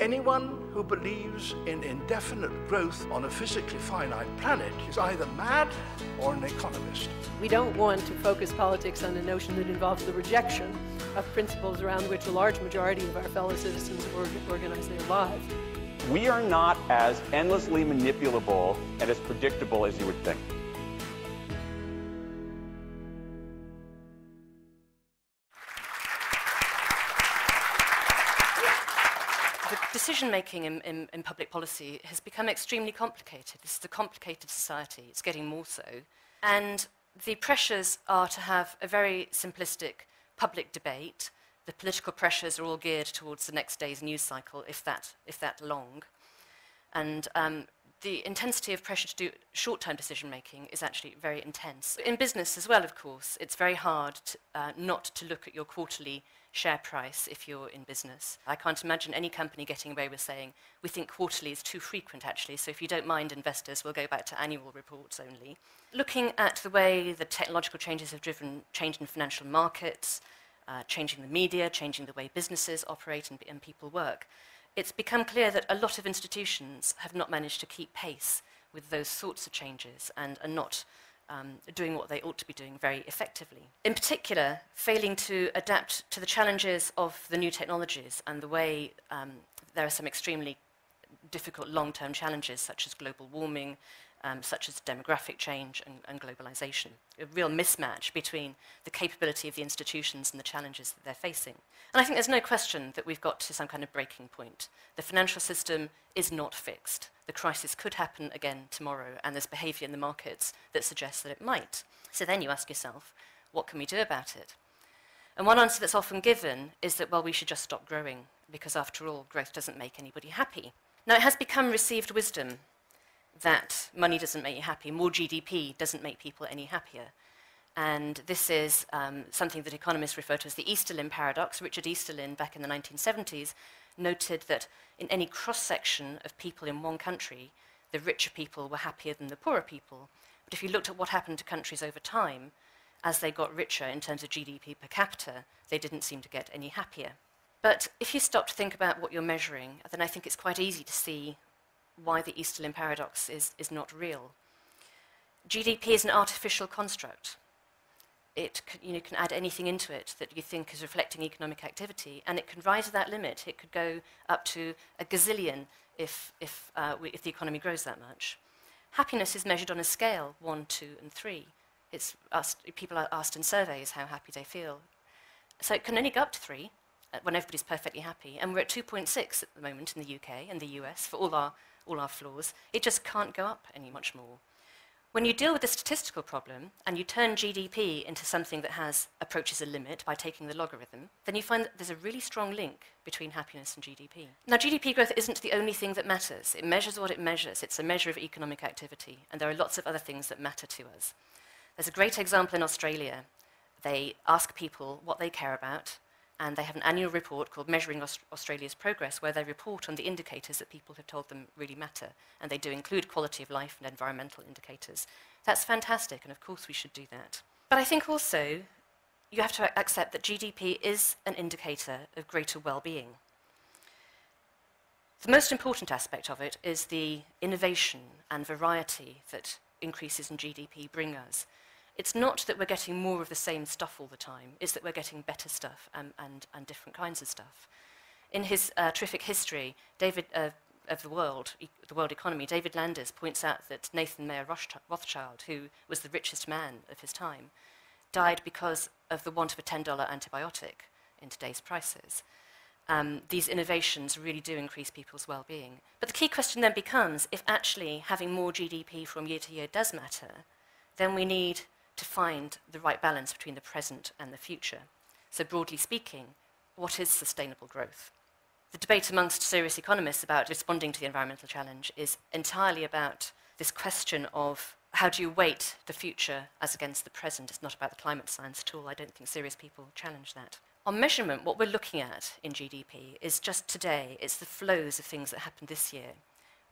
Anyone who believes in indefinite growth on a physically finite planet is either mad or an economist. We don't want to focus politics on a notion that involves the rejection of principles around which a large majority of our fellow citizens organize their lives. We are not as endlessly manipulable and as predictable as you would think. Decision-making in public policy has become extremely complicated. This is a complicated society. It's getting more so. And the pressures are to have a very simplistic public debate. The political pressures are all geared towards the next day's news cycle, if that long. And the intensity of pressure to do short-term decision-making is actually very intense. In business as well, of course, it's very hard not to look at your quarterly share price if you're in business. I can't imagine any company getting away with saying, we think quarterly is too frequent, actually, so if you don't mind, investors, we'll go back to annual reports only. Looking at the way the technological changes have driven change in financial markets, changing the media, changing the way businesses operate and people work, it's become clear that a lot of institutions have not managed to keep pace with those sorts of changes and are not doing what they ought to be doing very effectively. In particular, failing to adapt to the challenges of the new technologies and the way there are some extremely difficult long-term challenges such as global warming, such as demographic change and globalization. A real mismatch between the capability of the institutions and the challenges that they're facing. And I think there's no question that we've got to some kind of breaking point. The financial system is not fixed. The crisis could happen again tomorrow, and there's behavior in the markets that suggests that it might. So then you ask yourself, what can we do about it? And one answer that's often given is that, well, we should just stop growing, because after all, growth doesn't make anybody happy. Now, it has become received wisdom that money doesn't make you happy, more GDP doesn't make people any happier. And this is something that economists refer to as the Easterlin paradox. Richard Easterlin, back in the 1970s, noted that in any cross-section of people in one country, the richer people were happier than the poorer people. But if you looked at what happened to countries over time, as they got richer in terms of GDP per capita, they didn't seem to get any happier. But if you stop to think about what you're measuring, then I think it's quite easy to see why the Easterlin paradox is not real. GDP is an artificial construct. It can add anything into it that you think is reflecting economic activity, and it can rise to that limit. It could go up to a gazillion if the economy grows that much. Happiness is measured on a scale, 1, 2, and 3. People are asked in surveys how happy they feel. So it can only go up to 3 when everybody's perfectly happy, and we're at 2.6 at the moment in the UK and the US for all our flaws. It just can't go up any much more. When you deal with a statistical problem and you turn GDP into something that approaches a limit by taking the logarithm, then you find that there's a really strong link between happiness and GDP. Now, GDP growth isn't the only thing that matters. It measures what it measures. It's a measure of economic activity, and there are lots of other things that matter to us. There's a great example in Australia. They ask people what they care about, and they have an annual report called Measuring Australia's Progress, where they report on the indicators that people have told them really matter. And they do include quality of life and environmental indicators. That's fantastic, and of course we should do that. But I think also you have to accept that GDP is an indicator of greater well-being. The most important aspect of it is the innovation and variety that increases in GDP bring us. It's not that we're getting more of the same stuff all the time, it's that we're getting better stuff and different kinds of stuff. In his terrific history, of the world economy, David Landers points out that Nathan Mayer Rothschild, who was the richest man of his time, died because of the want of a $10 antibiotic in today's prices. These innovations really do increase people's well-being. But the key question then becomes, if actually having more GDP from year to year does matter, then we need to find the right balance between the present and the future. So broadly speaking, what is sustainable growth? The debate amongst serious economists about responding to the environmental challenge is entirely about this question of how do you weight the future as against the present. It's not about the climate science at all. I don't think serious people challenge that. On measurement, what we're looking at in GDP is just today. It's the flows of things that happened this year.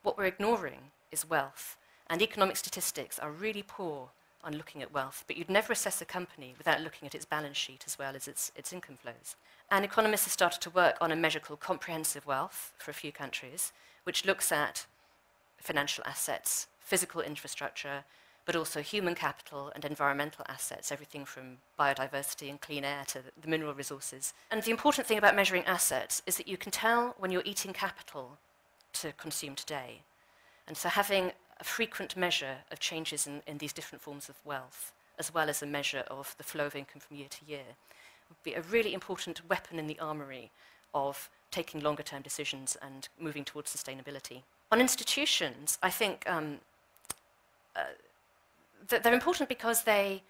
What we're ignoring is wealth. And economic statistics are really poor on looking at wealth, but you'd never assess a company without looking at its balance sheet as well as its income flows. And economists have started to work on a measure called comprehensive wealth for a few countries, which looks at financial assets, physical infrastructure, but also human capital and environmental assets, everything from biodiversity and clean air to the mineral resources. And the important thing about measuring assets is that you can tell when you're eating capital to consume today. And so having a frequent measure of changes in these different forms of wealth, as well as a measure of the flow of income from year to year, would be a really important weapon in the armory of taking longer-term decisions and moving towards sustainability. On institutions, I think they're important because they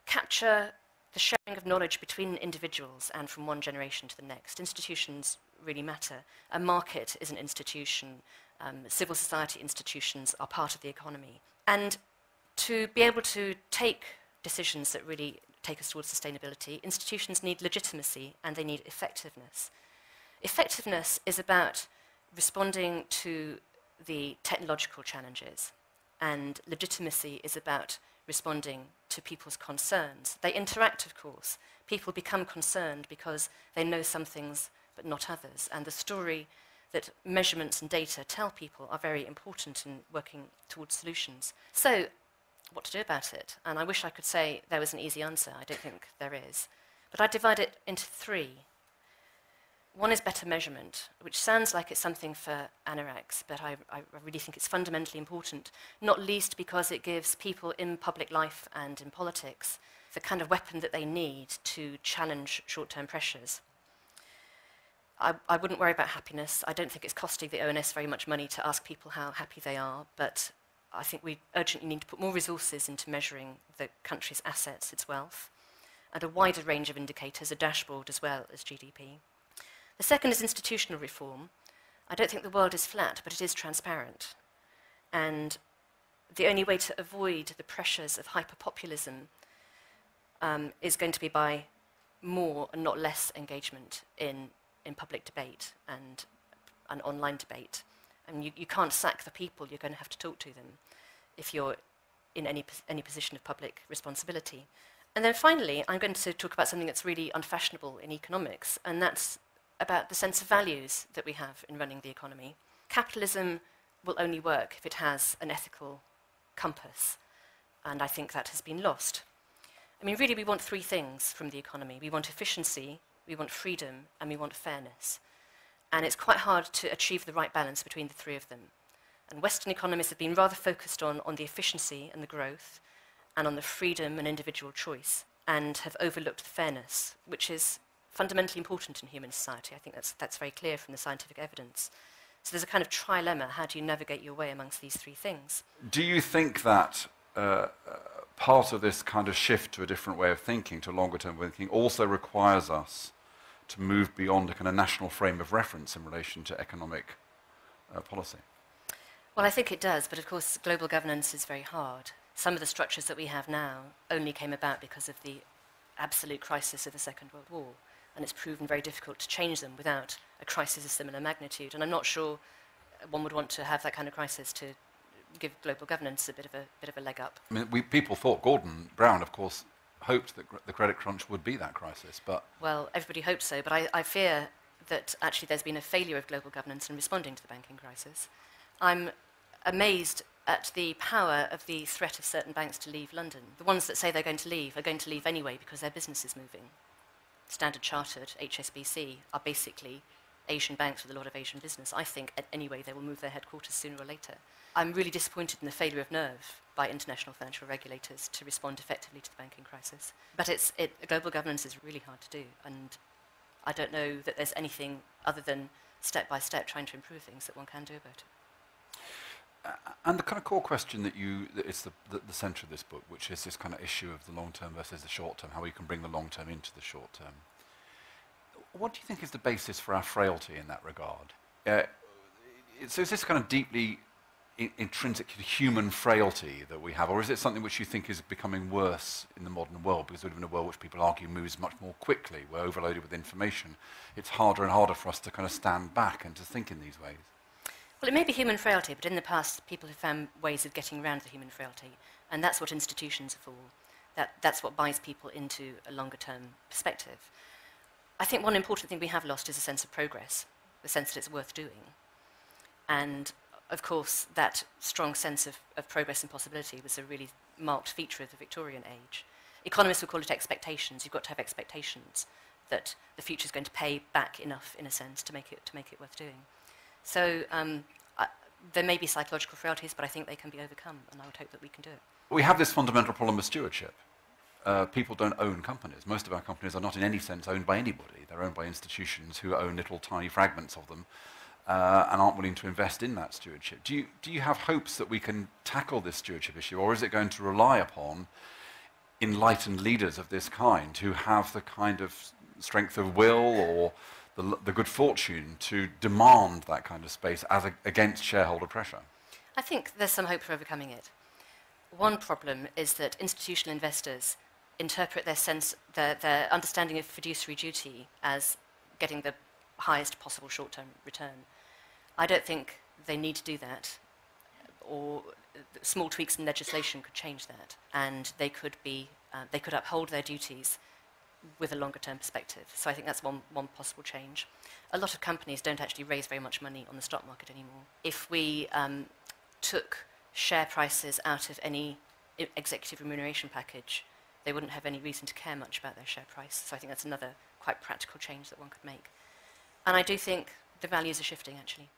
capture the sharing of knowledge between individuals and from one generation to the next. Institutions really matter. A market is an institution. Civil society institutions are part of the economy. And to be able to take decisions that really take us towards sustainability, institutions need legitimacy and they need effectiveness. Effectiveness is about responding to the technological challenges, and legitimacy is about responding to people's concerns. They interact, of course. People become concerned because they know some things but not others, and the story that measurements and data tell people are very important in working towards solutions. So, what to do about it? And I wish I could say there was an easy answer. I don't think there is. But I divide it into three. One is better measurement, which sounds like it's something for anoraks, but I really think it's fundamentally important, not least because it gives people in public life and in politics the kind of weapon that they need to challenge short-term pressures. I wouldn't worry about happiness. I don't think it's costing the ONS very much money to ask people how happy they are, but I think we urgently need to put more resources into measuring the country's assets, its wealth, and a wider range of indicators, a dashboard as well as GDP. The second is institutional reform. I don't think the world is flat, but it is transparent. And the only way to avoid the pressures of hyperpopulism is going to be by more and not less engagement in public debate and an online debate. And you can't sack the people, you're going to have to talk to them if you're in any position of public responsibility. And then finally, I'm going to talk about something that's really unfashionable in economics, and that's about the sense of values that we have in running the economy. Capitalism will only work if it has an ethical compass, and I think that has been lost. I mean, really, we want three things from the economy. We want efficiency, we want freedom, and we want fairness. And it's quite hard to achieve the right balance between the three of them. And Western economists have been rather focused on the efficiency and the growth, and on the freedom and individual choice, and have overlooked the fairness, which is fundamentally important in human society. I think that's very clear from the scientific evidence. So there's a kind of trilemma. How do you navigate your way amongst these three things? Do you think that part of this kind of shift to a different way of thinking, to longer-term thinking, also requires us to move beyond a kind of national frame of reference in relation to economic policy? Well, I think it does, but of course global governance is very hard. Some of the structures that we have now only came about because of the absolute crisis of the Second World War, and it's proven very difficult to change them without a crisis of similar magnitude. And I'm not sure one would want to have that kind of crisis to give global governance a bit of a leg up. I mean, people thought Gordon Brown, of course, hoped that the credit crunch would be that crisis, but... Well, everybody hoped so, but I fear that actually there's been a failure of global governance in responding to the banking crisis. I'm amazed at the power of the threat of certain banks to leave London. The ones that say they're going to leave are going to leave anyway because their business is moving. Standard Chartered, HSBC, are basically Asian banks with a lot of Asian business. I think anyway they will move their headquarters sooner or later. I'm really disappointed in the failure of nerve by international financial regulators to respond effectively to the banking crisis. But global governance is really hard to do, and I don't know that there's anything other than step by step trying to improve things that one can do about it. And the kind of core question that is the centre of this book, which is this kind of issue of the long term versus the short term, how we can bring the long term into the short term. What do you think is the basis for our frailty in that regard? So is this kind of deeply intrinsic human frailty that we have, or is it something which you think is becoming worse in the modern world because we live in a world which people argue moves much more quickly? We're overloaded with information. It's harder and harder for us to kind of stand back and to think in these ways. Well, it may be human frailty, but in the past, people have found ways of getting around the human frailty, and that's what institutions are for. That's what buys people into a longer-term perspective. I think one important thing we have lost is a sense of progress, the sense that it's worth doing. And of course, that strong sense of progress and possibility was a really marked feature of the Victorian age. Economists would call it expectations. You've got to have expectations that the future is going to pay back enough, in a sense, to make it worth doing. So there may be psychological frailties, but I think they can be overcome, and I would hope that we can do it. We have this fundamental problem with stewardship. People don't own companies. Most of our companies are not in any sense owned by anybody. They're owned by institutions who own little tiny fragments of them and aren't willing to invest in that stewardship. Do you have hopes that we can tackle this stewardship issue, or is it going to rely upon enlightened leaders of this kind who have the kind of strength of will or the good fortune to demand that kind of space against shareholder pressure? I think there's some hope for overcoming it. One problem is that institutional investors interpret their understanding of fiduciary duty as getting the highest possible short-term return. I don't think they need to do that, or small tweaks in legislation could change that, and they could uphold their duties with a longer-term perspective. So I think that's one possible change. A lot of companies don't actually raise very much money on the stock market anymore. If we took share prices out of any executive remuneration package, they wouldn't have any reason to care much about their share price. So I think that's another quite practical change that one could make. And I do think the values are shifting, actually.